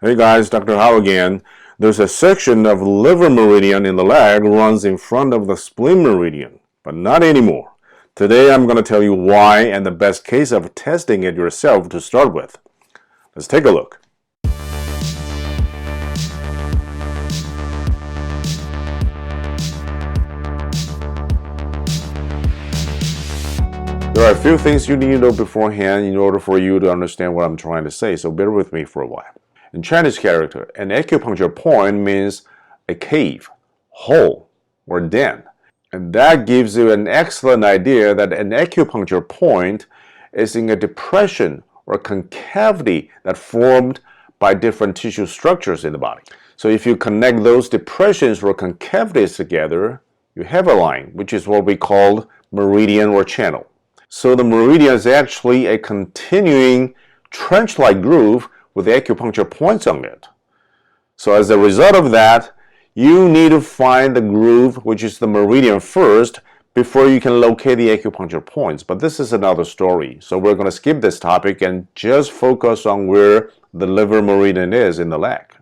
Hey guys, Dr. Howe again. There's a section of liver meridian in the leg runs in front of the spleen meridian, but not anymore. Today I'm going to tell you why and the best case of testing it yourself to start with. Let's take a look. There are a few things you need to know beforehand in order for you to understand what I'm trying to say, so bear with me for a while. In Chinese character, an acupuncture point means a cave, hole, or den. And that gives you an excellent idea that an acupuncture point is in a depression or concavity that formed by different tissue structures in the body. So if you connect those depressions or concavities together, you have a line, which is what we call meridian or channel. So the meridian is actually a continuing trench-like groove with acupuncture points on it. So as a result of that, you need to find the groove, which is the meridian first, before you can locate the acupuncture points. But this is another story. So we're going to skip this topic and just focus on where the liver meridian is in the leg.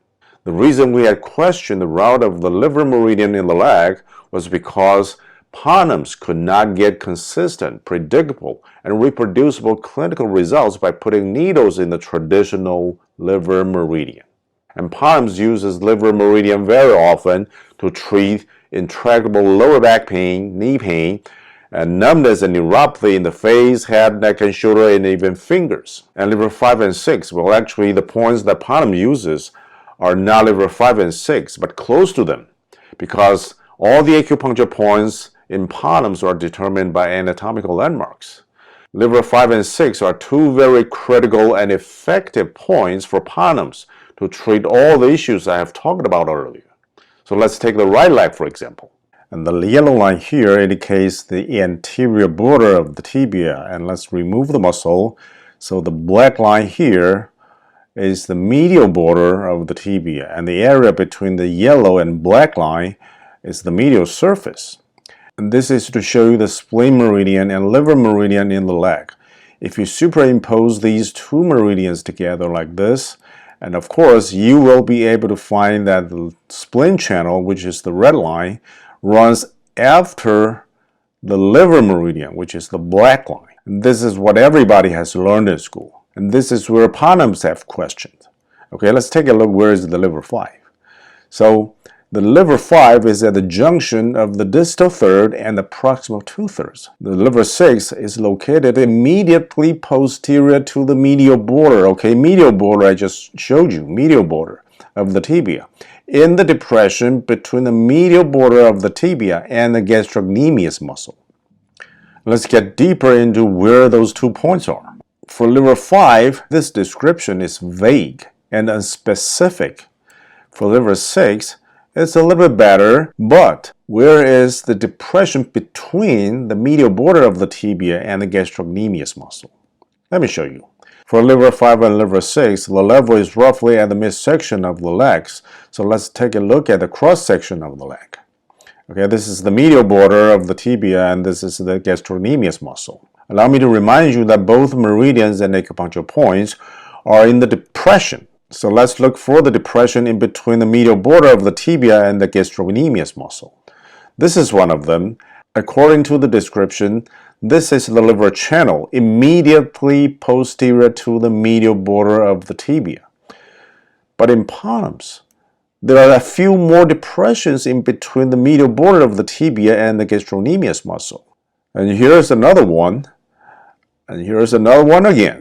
The reason we had questioned the route of the liver meridian in the leg was because PONAMS could not get consistent, predictable, and reproducible clinical results by putting needles in the traditional liver meridian. And PONAMS uses liver meridian very often to treat intractable lower back pain, knee pain, and numbness and neuropathy in the face, head, neck, and shoulder, and even fingers. And liver 5 and 6, well, actually, the points that PONAMS uses are not liver 5 and 6, but close to them, because all the acupuncture points in PONAMS are determined by anatomical landmarks. Liver 5 and 6 are two very critical and effective points for PONAMS to treat all the issues I have talked about earlier. So let's take the right leg, for example. And the yellow line here indicates the anterior border of the tibia, and let's remove the muscle. So the black line here is the medial border of the tibia, and the area between the yellow and black line is the medial surface. And this is to show you the spleen meridian and liver meridian in the leg. If you superimpose these two meridians together like this, and of course you will be able to find that the spleen channel, which is the red line, runs after the liver meridian, which is the black line. And this is what everybody has learned in school. And this is where PONAMS have questioned. Okay, let's take a look. Where is the liver 5? So the liver 5 is at the junction of the distal third and the proximal 2/3. The liver 6 is located immediately posterior to the medial border. Okay, medial border, I just showed you, medial border of the tibia. In the depression between the medial border of the tibia and the gastrocnemius muscle. Let's get deeper into where those 2 points are. For liver 5, this description is vague and unspecific. For liver 6, it's a little bit better, but where is the depression between the medial border of the tibia and the gastrocnemius muscle? Let me show you. For liver 5 and liver 6, the level is roughly at the midsection of the legs. So let's take a look at the cross-section of the leg. Okay, this is the medial border of the tibia, and this is the gastrocnemius muscle. Allow me to remind you that both meridians and acupuncture points are in the depression. So let's look for the depression in between the medial border of the tibia and the gastrocnemius muscle. This is one of them. According to the description, this is the liver channel immediately posterior to the medial border of the tibia. But in PONAMS, there are a few more depressions in between the medial border of the tibia and the gastrocnemius muscle. And here's another one, and here's another one again.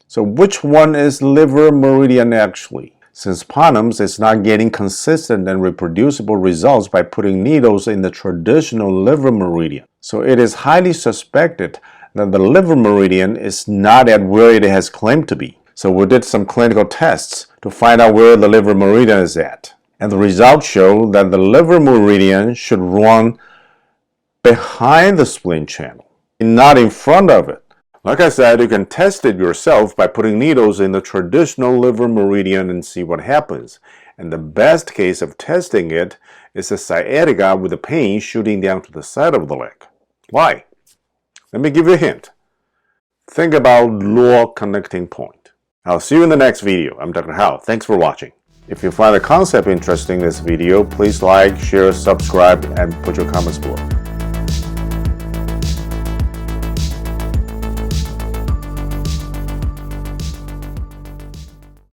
So which one is liver meridian actually? Since PONAMS is not getting consistent and reproducible results by putting needles in the traditional liver meridian, so it is highly suspected that the liver meridian is not at where it has claimed to be. So we did some clinical tests to find out where the liver meridian is at. And the results show that the liver meridian should run behind the spleen channel, not in front of it. Like I said, you can test it yourself by putting needles in the traditional liver meridian and see what happens. And the best case of testing it is a sciatica with the pain shooting down to the side of the leg. Why? Let me give you a hint. Think about lower connecting point. I'll see you in the next video. I'm Dr. Hao. Thanks for watching. If you find the concept interesting in this video, please like, share, subscribe, and put your comments below.